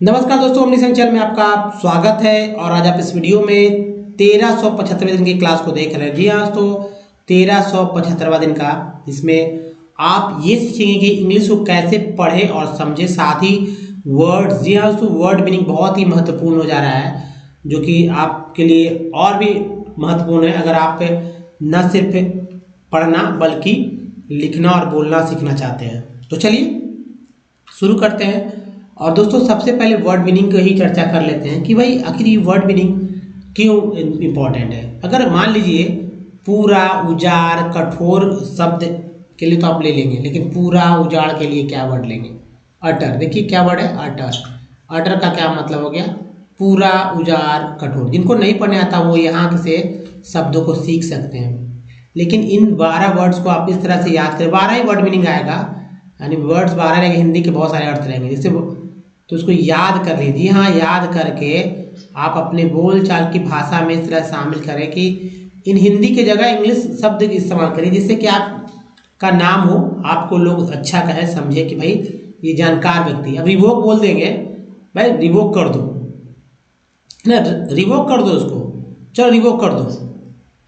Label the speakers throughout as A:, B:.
A: नमस्कार दोस्तों, अपनी चैनल में आपका स्वागत है। और आज आप इस वीडियो में 1375वें दिन की क्लास को देख रहे हैं। जी हाँ दोस्तों, 1375वां दिन का, इसमें आप ये सीखेंगे कि इंग्लिश को कैसे पढ़े और समझे, साथ ही वर्ड्स। जी हाँ दोस्तों, वर्ड मीनिंग बहुत ही महत्वपूर्ण हो जा रहा है, जो कि आपके लिए और भी महत्वपूर्ण है अगर आप न सिर्फ पढ़ना बल्कि लिखना और बोलना सीखना चाहते हैं। तो चलिए शुरू करते हैं। और दोस्तों, सबसे पहले वर्ड मीनिंग की ही चर्चा कर लेते हैं कि भाई आखिर ये वर्ड मीनिंग क्यों इम्पोर्टेंट है। अगर मान लीजिए पूरा, उजाड़, कठोर शब्द के लिए तो आप ले लेंगे, लेकिन पूरा उजाड़ के लिए क्या वर्ड लेंगे? अटर। देखिए क्या वर्ड है, अटर। अटर का क्या मतलब हो गया? पूरा, उजाड़, कठोर। जिनको नहीं पढ़ने आता वो यहाँ से शब्दों को सीख सकते हैं, लेकिन इन 12 वर्ड्स को आप इस तरह से याद करें। 12 ही वर्ड मीनिंग आएगा, यानी वर्ड्स 12 रहेंगे, हिंदी के बहुत सारे अर्थ रहेंगे। जैसे तो उसको याद कर लीजिए। हाँ, याद करके आप अपने बोलचाल की भाषा में इस तरह शामिल करें कि इन हिंदी के जगह इंग्लिश शब्द इस्तेमाल करिए, जिससे कि आपका नाम हो, आपको लोग अच्छा कहे, समझे कि भाई ये जानकार व्यक्ति। अब रिवोक बोल देंगे, भाई रिवोक कर दो ना, रिवोक कर दो उसको, चलो रिवोक कर दो।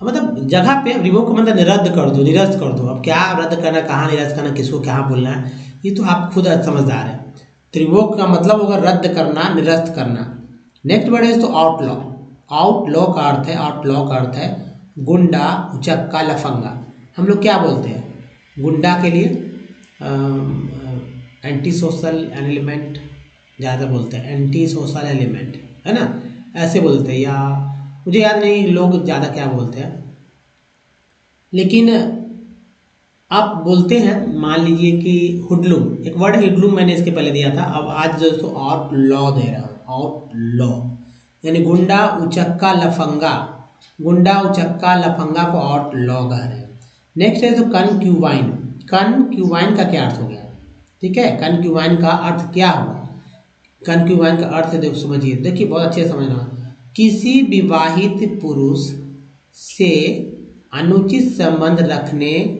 A: मतलब जगह पे रिवोक मतलब रद्द कर दो, निरस्त कर दो। अब क्या रद्द करना, कहाँ निरस्त करना, किसको क्या बोलना है, ये तो आप खुद समझदार है। त्रिवोक का मतलब होगा रद्द करना, निरस्त करना। नेक्स्ट वर्ड है तो आउटलॉ। आउटलॉ का अर्थ है, आउटलॉ का अर्थ है गुंडा, उचक्का, लफंगा। हम लोग क्या बोलते हैं गुंडा के लिए? एंटी सोशल एलिमेंट ज़्यादा बोलते हैं, एंटी सोशल एलिमेंट, है ना, ऐसे बोलते हैं। या मुझे याद नहीं लोग ज़्यादा क्या बोलते हैं, लेकिन आप बोलते हैं, मान लीजिए कि हुडलुम, एक वर्ड हुडलुम मैंने इसके पहले दिया था। अब आज दोस्तों आउट लॉ दे रहा हूँ, आउट लॉ यानी गुंडा, उचक्का, लफंगा। गुंडा, उचक्का, लफंगा को आउट लॉ कह रहे हैं। नेक्स्ट है तो कनक्यूबाइन। कनक्यूबाइन का क्या अर्थ हो गया? ठीक है, कनक्यूबाइन का अर्थ क्या होगा? कनक्यूबाइन का अर्थ देखो, समझिए, देखिए बहुत अच्छे से समझना। किसी विवाहित पुरुष से अनुचित संबंध रखने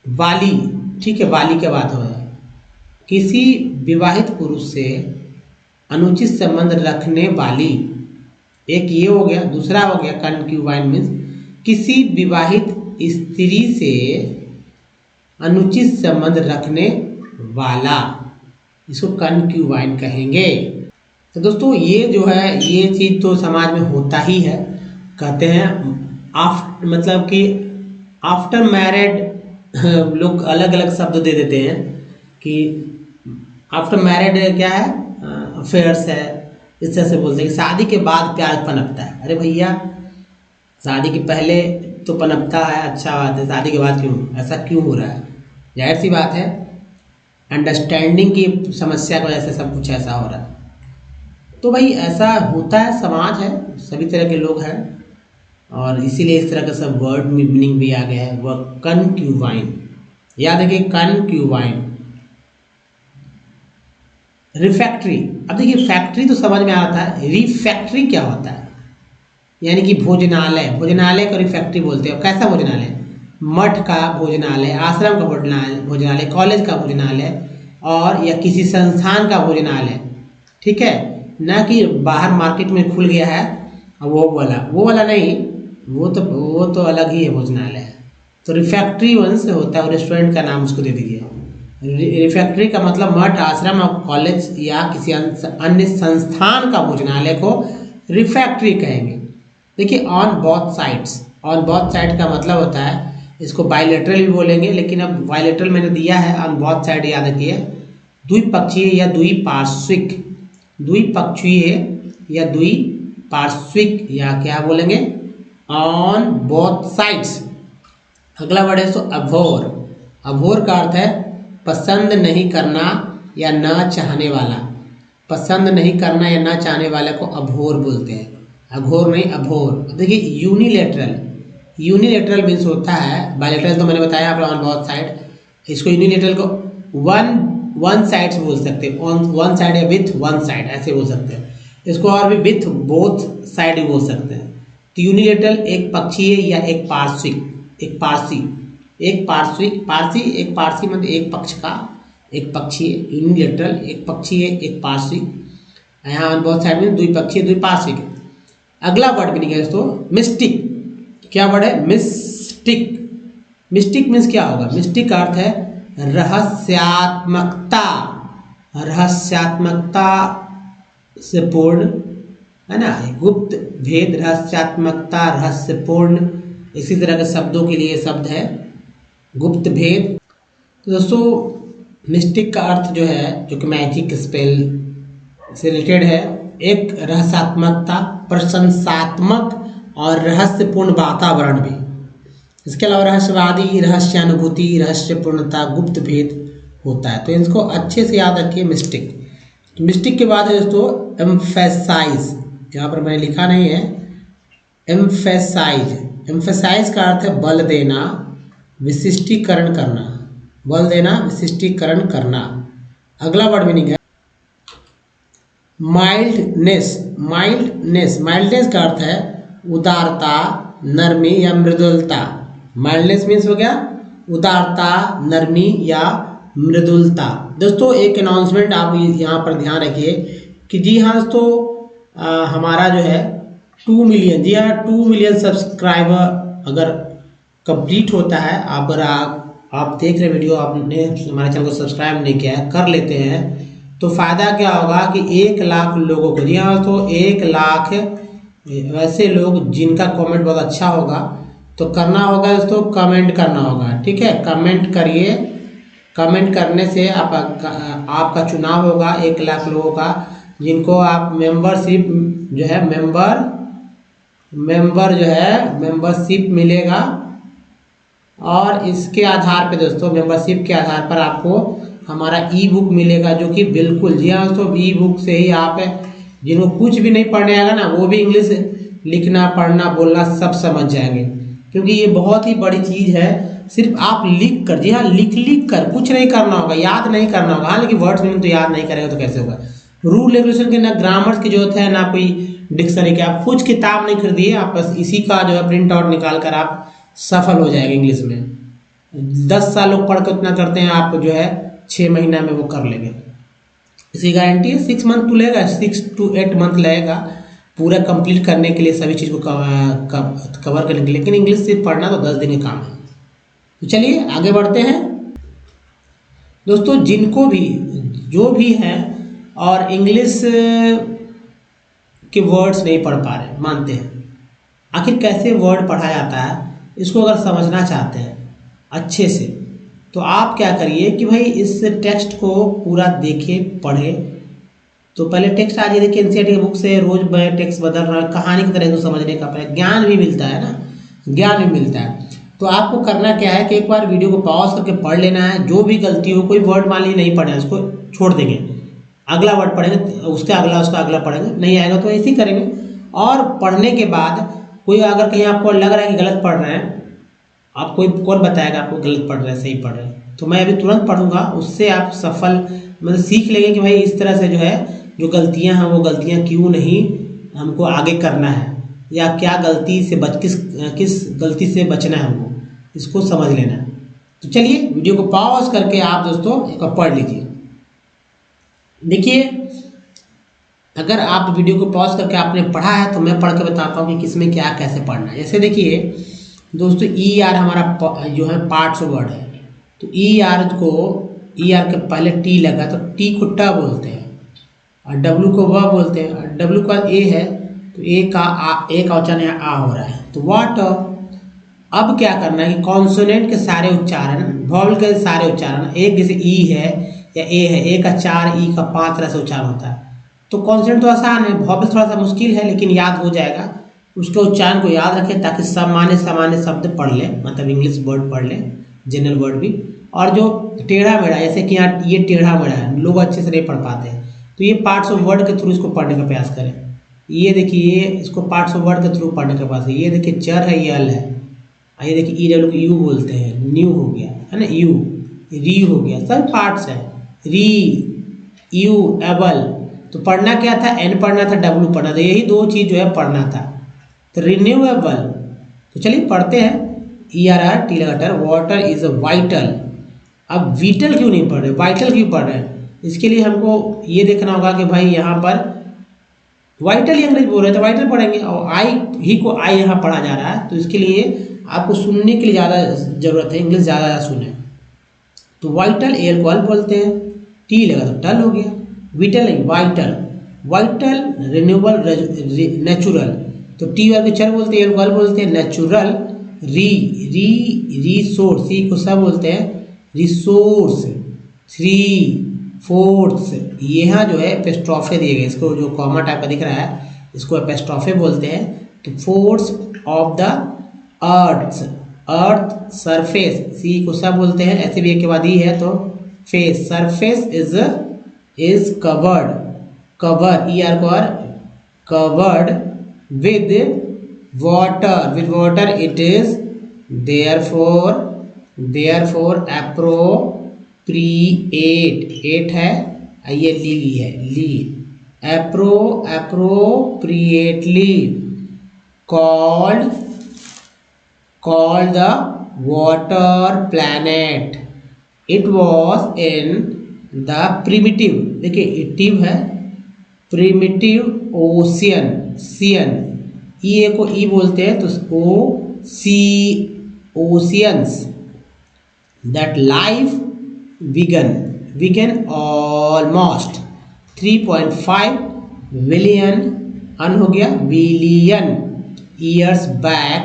A: वाली, ठीक है, वाली क्या बात हो रहा है, किसी विवाहित पुरुष से अनुचित संबंध रखने वाली, एक ये हो गया। दूसरा हो गया कनक्यूबाइन मीन्स किसी विवाहित स्त्री से अनुचित संबंध रखने वाला, इसको कनक्यूबाइन कहेंगे। तो दोस्तों ये जो है, ये चीज तो समाज में होता ही है। कहते हैं मतलब कि आफ्टर मैरिड लोग अलग अलग शब्द दे देते हैं कि आफ्टर मैरिड क्या है, अफेयर्स है, इस तरह से बोलते हैं कि शादी के बाद प्यार पनपता है। अरे भैया, शादी के पहले तो पनपता है, अच्छा बात है, शादी के बाद क्यों, ऐसा क्यों हो रहा है? जाहिर सी बात है, अंडरस्टैंडिंग की समस्या की वजह से सब कुछ ऐसा हो रहा है। तो भाई ऐसा होता है, समाज है, सभी तरह के लोग हैं, और इसीलिए इस तरह का सब वर्ड मीनिंग भी आ गया है। वह कनक्यूबाइन, याद रखिए कनक्यूबाइन। रिफैक्ट्री, अब देखिए फैक्ट्री तो समझ में आता है, रिफैक्ट्री क्या होता है? यानी कि भोजनालय। भोजनालय को रिफैक्ट्री बोलते हैं। कैसा भोजनालय? मठ का भोजनालय, आश्रम का भोजनालय, कॉलेज का भोजनालय, और या किसी संस्थान का भोजनालय, ठीक है, ना कि बाहर मार्केट में खुल गया है वो वाला नहीं, वो तो अलग ही है भोजनालय। तो रिफैक्ट्री वंश होता है, रेस्टोरेंट का नाम उसको दे दीजिए। रिफैक्ट्री का मतलब मठ, आश्रम और कॉलेज या किसी अन्य संस्थान का भोजनालय को रिफैक्ट्री कहेंगे। देखिए on both sides, on both side का मतलब होता है, इसको बायलेटरल भी बोलेंगे, लेकिन अब बायलेटरल मैंने दिया है, ऑन बोथ साइड याद रखिए, द्विपक्षीय या द्विपार्श्विक, द्विपक्षीय या द्विपार्श्विक, या क्या बोलेंगे, ऑन बोथ साइड्स। अगला वर्ड है सो अभोर। अभोर का अर्थ है पसंद नहीं करना या न चाहने वाला। पसंद नहीं करना या न चाहने वाले को अभोर बोलते हैं, अघोर नहीं, अभोर। देखिए यूनिलेटरल, यूनिलेटरल मीन्स होता है, बायलेटरल तो मैंने बताया आप ऑन बोथ साइड, इसको यूनिलेटरल को वन साइड से बोल सकते हैं, ऑन वन साइड या विथ वन साइड ऐसे बोल सकते हैं। इसको और भी विथ बोथ साइड भी बोल सकते हैं। तो यूनिलेटरल एक पक्षीय या एक पार्श्विक, एक पारसी, एक पार्श्विक, पारसी एक पारसी मतलब एक पक्ष का, एक पक्षीय, यूनिलेटरल एक पक्षीय एक पार्श्विक, यहाँ बहुत साइड में द्विपक्षीय द्विपार्श्विक। अगला वर्ड मीनिंग है दोस्तों मिस्टिक। क्या वर्ड है? मिस्टिक। मिस्टिक मीन्स क्या होगा? मिस्टिक का अर्थ है रहस्यात्मकता, रहस्यात्मकता से पूर्ण, है ना, गुप्त भेद, रहस्यात्मकता, रहस्यपूर्ण, इसी तरह के शब्दों के लिए शब्द है गुप्त भेद। तो दोस्तों मिस्टिक का अर्थ जो है, जो कि मैजिक स्पेल से रिलेटेड है, एक रहस्यात्मकता, प्रशंसात्मक और रहस्यपूर्ण वातावरण भी। इसके अलावा रहस्यवादी, रहस्यानुभूति, रहस्यपूर्णता, गुप्त भेद होता है। तो इसको अच्छे से याद रखिए मिस्टिक। तो मिस्टिक के बाद है दोस्तों एम्फेसाइज। यहाँ पर मैंने लिखा नहीं है एम्फेसाइज। एम्फेसाइज का अर्थ है बल देना, विशिष्टीकरण करना, बल देना, विशिष्टीकरण करना। अगला वर्ड मीनिंग है माइल्डनेस। माइल्डनेस, माइल्डनेस का अर्थ है उदारता, नरमी या मृदुलता। माइल्डनेस मीन्स हो गया उदारता, नरमी या मृदुलता। दोस्तों एक अनाउंसमेंट आप यहाँ पर ध्यान रखिए कि जी हाँ दोस्तों हमारा जो है 2 मिलियन, जी हाँ 2 मिलियन सब्सक्राइबर अगर कंप्लीट होता है, अगर आप देख रहे वीडियो, आपने हमारे चैनल को सब्सक्राइब नहीं किया है, कर लेते हैं, तो फ़ायदा क्या होगा कि 1 लाख लोगों को, जी हाँ तो 1 लाख वैसे लोग जिनका कमेंट बहुत अच्छा होगा, तो करना होगा दोस्तों कमेंट करना होगा। ठीक है, कमेंट करिए। कमेंट करने से आपका चुनाव होगा 1 लाख लोगों का, जिनको आप मेंबरशिप जो है मेंबर जो है मेंबरशिप मिलेगा। और इसके आधार पे दोस्तों, मेंबरशिप के आधार पर आपको हमारा ई बुक मिलेगा, जो कि बिल्कुल जी हाँ दोस्तों ई बुक से ही आप जिनको कुछ भी नहीं पढ़ने आएगा ना, वो भी इंग्लिश लिखना, पढ़ना, बोलना सब समझ जाएंगे, क्योंकि ये बहुत ही बड़ी चीज़ है। सिर्फ आप लिख कर, जी हाँ लिख कर, कुछ नहीं करना होगा, याद नहीं करना होगा। हाँ लेकिन वर्ड्स मीनिंग तो याद नहीं करेंगे तो कैसे होगा। रूल रेगुलेशन के ना ग्रामर्स की जरूरत है, ना कोई डिक्शनरी की। आप कुछ किताब नहीं खरीदिए, आप बस इसी का जो है प्रिंट आउट निकाल कर आप सफल हो जाएंगे इंग्लिश में। 10 साल लोग पढ़ कर उतना करते हैं, आप जो है 6 महीना में वो कर लेंगे, इसी गारंटी है। 6 मंथ तो लगेगा, 6 to 8 मंथ लगेगा पूरा कंप्लीट करने के लिए, सभी चीज़ को कवर करने के लिए। लेकिन इंग्लिश सिर्फ पढ़ना तो 10 दिन का काम है। तो चलिए आगे बढ़ते हैं दोस्तों। जिनको भी जो भी हैं और इंग्लिश के वर्ड्स नहीं पढ़ पा रहे, मानते हैं, आखिर कैसे वर्ड पढ़ा जाता है, इसको अगर समझना चाहते हैं अच्छे से, तो आप क्या करिए कि भाई इस टेक्स्ट को पूरा देखें, पढ़ें। तो पहले टेक्स्ट आज देखिए एनसीईआरटी की बुक से, रोज टेक्स्ट बदल रहा है, कहानी की तरह को समझने का पहले ज्ञान भी मिलता है ना, ज्ञान भी मिलता है। तो आपको करना क्या है कि एक बार वीडियो को पॉज करके पढ़ लेना है। जो भी गलती हो, कोई वर्ड मान लीजिए नहीं पढ़े, उसको छोड़ देंगे, अगला वर्ड पढ़ेंगे, उसका अगला पढ़ेंगे, नहीं आएगा तो ऐसे ही करेंगे। और पढ़ने के बाद कोई अगर कहीं आपको लग रहा है कि गलत पढ़ रहे हैं, आप कोई कौन बताएगा आपको गलत पढ़ रहे हैं सही पढ़ रहे हैं, तो मैं अभी तुरंत पढ़ूंगा, उससे आप सफल मतलब सीख लेंगे कि भाई इस तरह से जो है जो गलतियां हैं वो गलतियां क्यों नहीं हमको आगे करना है, या क्या गलती से किस गलती से बचना है हमको, इसको समझ लेना है। तो चलिए वीडियो को पॉज करके आप दोस्तों एक बार पढ़ लीजिए। देखिए अगर आप वीडियो को पॉज करके आपने पढ़ा है तो मैं पढ़ के बताता हूँ कि किसमें क्या कैसे पढ़ना है। जैसे देखिए दोस्तों ई आर हमारा जो है पार्ट्स वर्ड है, तो ई आर के पहले टी लगा तो टी को ट बोलते हैं, और डब्ल्यू को व बोलते हैं, और डब्ल्यू का ए है तो ए का उच्चारण आ हो रहा है, तो वाट। अब क्या करना है कि कॉन्सोनेंट के सारे उच्चारण, वॉवल के सारे उच्चारण, एक जैसे ई है या ए है, ए का 4 ई का 5 तरह से उच्चारण होता है। तो कॉन्सोनेंट तो आसान है, वॉवल थोड़ा सा मुश्किल है, लेकिन याद हो जाएगा। उसके उच्चारण को याद रखें ताकि सामान्य शब्द पढ़ लें, मतलब इंग्लिश वर्ड पढ़ लें, जनरल वर्ड भी। और जो टेढ़ा मेढ़ा, जैसे कि यहाँ ये टेढ़ा मेढ़ा है, लोग अच्छे से नहीं पढ़ पाते हैं, तो ये पार्ट्स ऑफ वर्ड के थ्रू इसको पढ़ने का प्रयास करें। ये देखिए इसको पार्ट्स ऑफ वर्ड के थ्रू पढ़ने का प्रयास है। ये देखिए चर है, ये अल है, ये देखिए ई डब्ल्यू को यू बोलते हैं, न्यू हो गया है ना, यू, री हो गया, सब पार्ट्स है, री, यू, एबल। तो पढ़ना क्या था, एन पढ़ना था, डब्ल्यू पढ़ना था, यही 2 चीज़ जो है पढ़ना था। तो रिन्यूएबल, तो चलिए पढ़ते हैं। ERR टी लगाकर, वाटर इज वाइटल, अब विटल क्यों नहीं पढ़ रहे, वाइटल क्यों पढ़ रहे हैं, इसके लिए हमको ये देखना होगा कि भाई यहाँ पर वाइटल ही अंग्रेज बोल रहे थे, वाइटल पढ़ेंगे, और आई ही को आई यहाँ पढ़ा जा रहा है, तो इसके लिए आपको सुनने के लिए ज़्यादा ज़रूरत है, इंग्लिश ज़्यादा सुने। तो वाइटल एल्कोहल बोलते हैं, टी लगा तो टल हो गया, विटल नहीं वाइटल, वाइटल रिन्यूएबल नेचुरल, तो टी वाले चर बोलते हैं, एल्कोहल बोलते हैं, नेचुरल रिसोर्स, सी को सब बोलते हैं रिसोर्स, थ्री फोर्थ, यहाँ जो है एपोस्ट्रोफे दिए गए, इसको जो कॉमा टाइप का दिख रहा है इसको एपोस्ट्रोफे बोलते हैं। तो force of the earth, earth surface, C को सब बोलते हैं, ऐसे भी एक के बाद ही है तो face, surface is covered, cover are covered with water, with water it is therefore appropriate, at है ये ली है, ली appropriately called the water planet. It was in the primitive, देखिए इटिव है, प्रिमिटिव ओशियन, सियन ई को ई बोलते हैं तो O C oceans, that life began almost 3.5 billion, अन हो गया billion years back,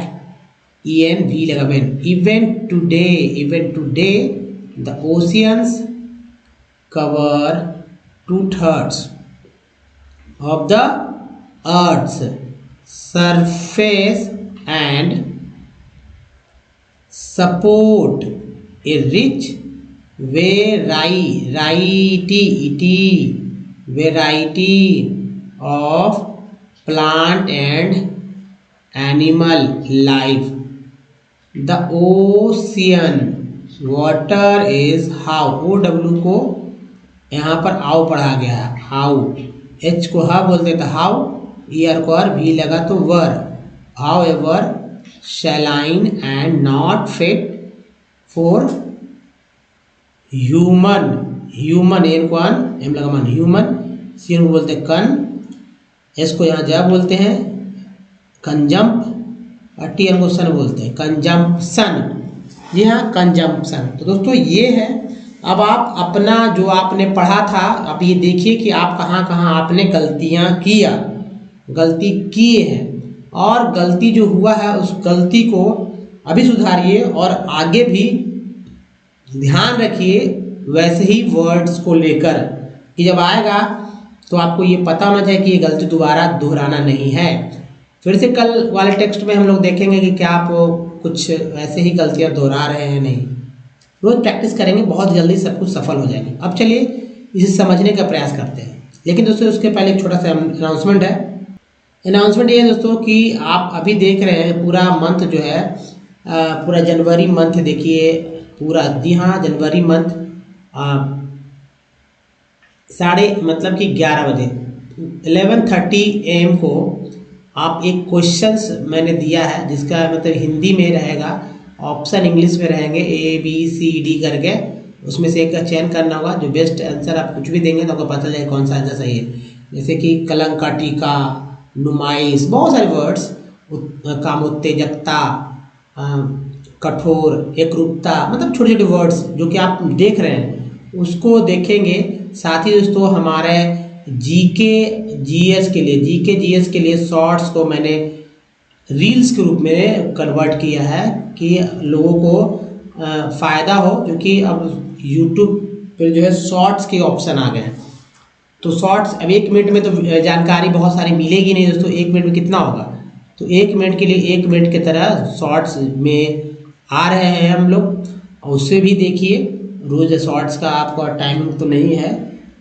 A: EN V लगा वेन, even today the oceans cover 2/3 of the earth's surface and support a rich variety of plant and animal life. The ocean water is how, OW को यहाँ पर आओ पढ़ा गया है, हाउ, H को हा बोलते थे हाउ, ER को R, V लगा तो वर, however saline and not fit for human, human N को अन, एम लगा मन ह्यूमन, सी को बोलते हैं कन, एस को यहाँ जा बोलते हैं कंजम्प, और टी एन को सन बोलते हैं कंजम्पशन, जी हाँ कंजम्पशन। तो दोस्तों ये है, अब आप अपना जो आपने पढ़ा था आप ये देखिए कि आप कहाँ कहाँ आपने गलती किए हैं, और गलती जो हुआ है उस गलती को अभी सुधारिए और आगे भी ध्यान रखिए वैसे ही वर्ड्स को लेकर, कि जब आएगा तो आपको ये पता होना चाहिए कि ये गलती दोबारा दोहराना नहीं है। फिर से कल वाले टेक्स्ट में हम लोग देखेंगे कि क्या आप कुछ ऐसे ही गलतियां दोहरा रहे हैं, नहीं, रोज प्रैक्टिस करेंगे बहुत जल्दी सब कुछ सफल हो जाएंगे। अब चलिए इसे समझने का प्रयास करते हैं, लेकिन दोस्तों उसके पहले एक छोटा सा अनाउंसमेंट है। अनाउंसमेंट ये है दोस्तों कि आप अभी देख रहे हैं पूरा मंथ जो है, पूरा जनवरी मंथ देखिए पूरा, जी हाँ जनवरी मंथ 11 बजे 11:30 AM को आप एक क्वेश्चंस मैंने दिया है जिसका मतलब हिंदी में रहेगा, ऑप्शन इंग्लिश में रहेंगे ABCD करके, उसमें से एक का चयन करना होगा। जो बेस्ट आंसर आप कुछ भी देंगे तो आपको पता चलेगा कौन सा आंसर सही है। जैसे कि कलंक, टीका, नुमाइश, बहुत सारे वर्ड्स, कामोत्तेजकता, कठोर, एकरूपता, मतलब छोटे छोटे वर्ड्स जो कि आप देख रहे हैं उसको देखेंगे। साथ ही दोस्तों हमारे जीके जीएस के लिए शॉर्ट्स को मैंने रील्स के रूप में कन्वर्ट किया है कि लोगों को फ़ायदा हो, क्योंकि अब यूट्यूब पर जो है शॉर्ट्स के ऑप्शन आ गए हैं। तो शॉर्ट्स अब 1 मिनट में तो जानकारी बहुत सारी मिलेगी नहीं दोस्तों, 1 मिनट में कितना होगा, तो 1 मिनट के लिए 1 मिनट की तरह शॉर्ट्स में आ रहे हैं हम लोग, और उससे भी देखिए रोज़ शॉर्ट्स का आपका टाइमिंग तो नहीं है,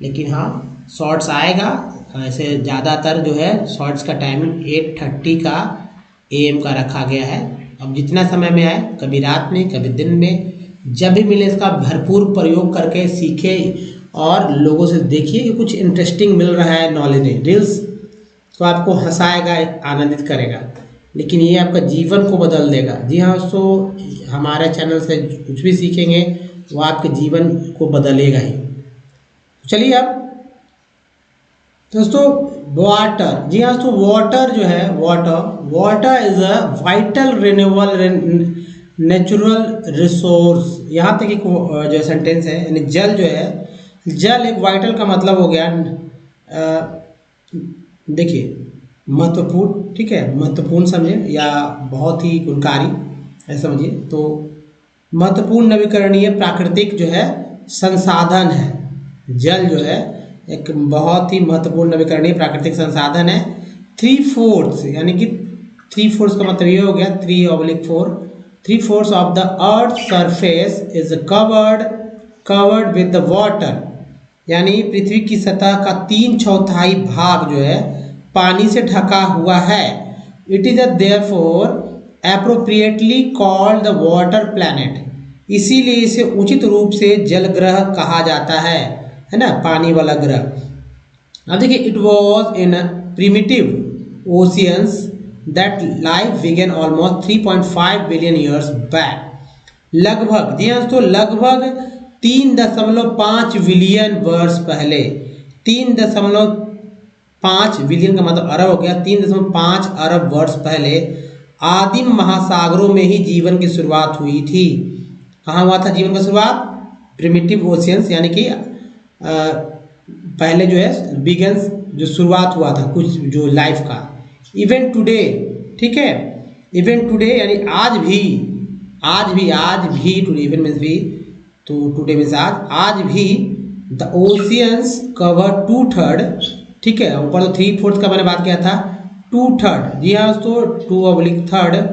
A: लेकिन हाँ शॉर्ट्स आएगा। ऐसे ज़्यादातर जो है शॉर्ट्स का टाइमिंग 8:30 AM का रखा गया है। अब जितना समय में आए, कभी रात में कभी दिन में, जब भी मिले इसका भरपूर प्रयोग करके सीखे और लोगों से देखिए कि कुछ इंटरेस्टिंग मिल रहा है नॉलेज। रील्स तो आपको हंसाएगा, आनंदित करेगा, लेकिन ये आपका जीवन को बदल देगा। जी हाँ दोस्तों, हमारे चैनल से कुछ भी सीखेंगे वो आपके जीवन को बदलेगा ही। चलिए अब दोस्तों वाटर, जी हाँ दोस्तों वाटर जो है, water is a vital renewable natural resource. यहाँ तक एक जो सेंटेंस है, यानी जल जो है, जल एक वाइटल का मतलब हो गया देखिए महत्वपूर्ण, ठीक है, महत्वपूर्ण समझे या बहुत ही गुणकारी ऐसा समझिए। तो महत्वपूर्ण नवीकरणीय प्राकृतिक जो है संसाधन है। जल जो है एक बहुत ही महत्वपूर्ण नवीकरणीय प्राकृतिक संसाधन है। 3/4 यानी कि 3/4 का मतलब ये हो गया 3/4, 3/4 of the earth surface is covered with the water, यानी पृथ्वी की सतह का 3/4 भाग जो है पानी से ढका हुआ है। It is therefore appropriately called the water planet, इसीलिए इसे उचित रूप से जल ग्रह कहा जाता है ना, पानी वाला ग्रह। अब देखिए it was in primitive oceans that life began almost 3.5 billion years back. लगभग, जी हाँ दोस्तों, लगभग 3.5 बिलियन वर्ष पहले, 3.5 बिलियन का मतलब अरब हो गया, 3.5 अरब वर्ष पहले आदिम महासागरों में ही जीवन की शुरुआत हुई थी। कहाँ हुआ था जीवन का शुरुआत? प्रिमिटिव ओशियंस, यानी कि पहले जो है बिगन्स, जो शुरुआत हुआ था कुछ जो लाइफ का। इवन टुडे, ठीक है, इवन टुडे यानी आज भी टुडे इवन मीन्स भी, तो टुडे मीन्स आज भी द ओशियंस कवर 2/3, ठीक है, ऊपर तो 3/4 का मैंने बात किया था, 2/3, जी हाँ दोस्तों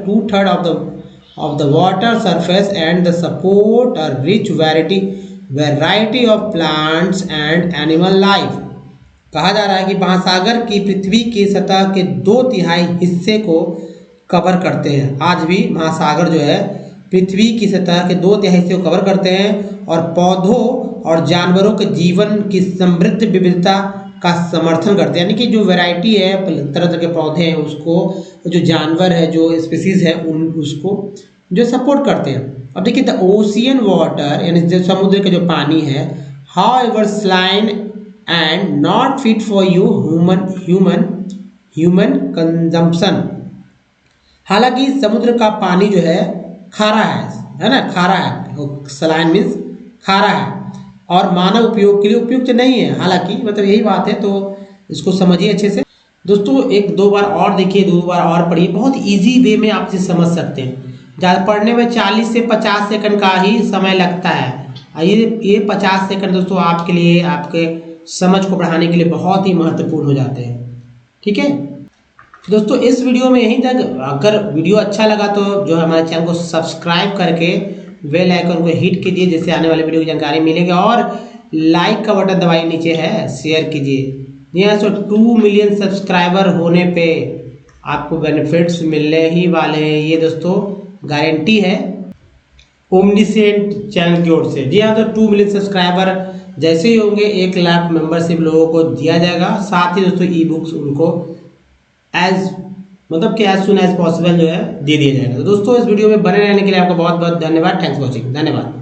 A: 2/3 of the water surface and the support a rich variety of plants and animal life। कहा जा रहा है कि महासागर की पृथ्वी की सतह के 2/3 हिस्से को कवर करते हैं। आज भी महासागर जो है पृथ्वी की सतह के 2/3 हिस्से को कवर करते हैं और पौधों और जानवरों के जीवन की समृद्ध विविधता का समर्थन करते हैं, यानी कि जो वैरायटी है, तरह तरह के पौधे हैं, उसको, जो जानवर है, जो स्पीसीज है, उसको जो सपोर्ट करते हैं। अब देखिए द ओशियन वाटर, यानी जो समुद्र का जो पानी है, however saline and not fit for you human consumption. हालांकि समुद्र का पानी जो है खारा है ना, खारा है, स्लाइन मीन्स खारा है और मानव उपयोग के लिए उपयुक्त नहीं है। हालांकि मतलब यही बात है, तो इसको समझिए अच्छे से दोस्तों। एक दो बार और देखिए, 2 बार और पढ़िए, बहुत इजी वे में आप इसे समझ सकते हैं। ज़्यादा पढ़ने में 40 से 50 सेकंड का ही समय लगता है। ये 50 सेकंड दोस्तों आपके लिए, आपके समझ को बढ़ाने के लिए बहुत ही महत्वपूर्ण हो जाते हैं, ठीक है दोस्तों। इस वीडियो में यहीं तक। अगर वीडियो अच्छा लगा तो जो हमारे चैनल को सब्सक्राइब करके बेल आइकन को हिट कीजिए, जिससे आने वाले वीडियो की जानकारी मिलेगी, और लाइक का बटन दबाइए नीचे है, शेयर कीजिए। जी हाँ, तो 2 मिलियन सब्सक्राइबर होने पे आपको बेनिफिट्स मिलने ही वाले हैं, ये दोस्तों गारंटी है ओमनीसेंट चैनल की ओर से। जी हाँ, तो 2 मिलियन सब्सक्राइबर जैसे ही होंगे 1 लाख मेंबरशिप लोगों को दिया जाएगा। साथ ही दोस्तों ई बुक्स उनको मतलब कि एज सुन एज पॉसिबल जो है दे दिया जाएगा। तो दोस्तों इस वीडियो में बने रहने के लिए आपका बहुत बहुत धन्यवाद। थैंक्स फॉर वॉचिंग, धन्यवाद।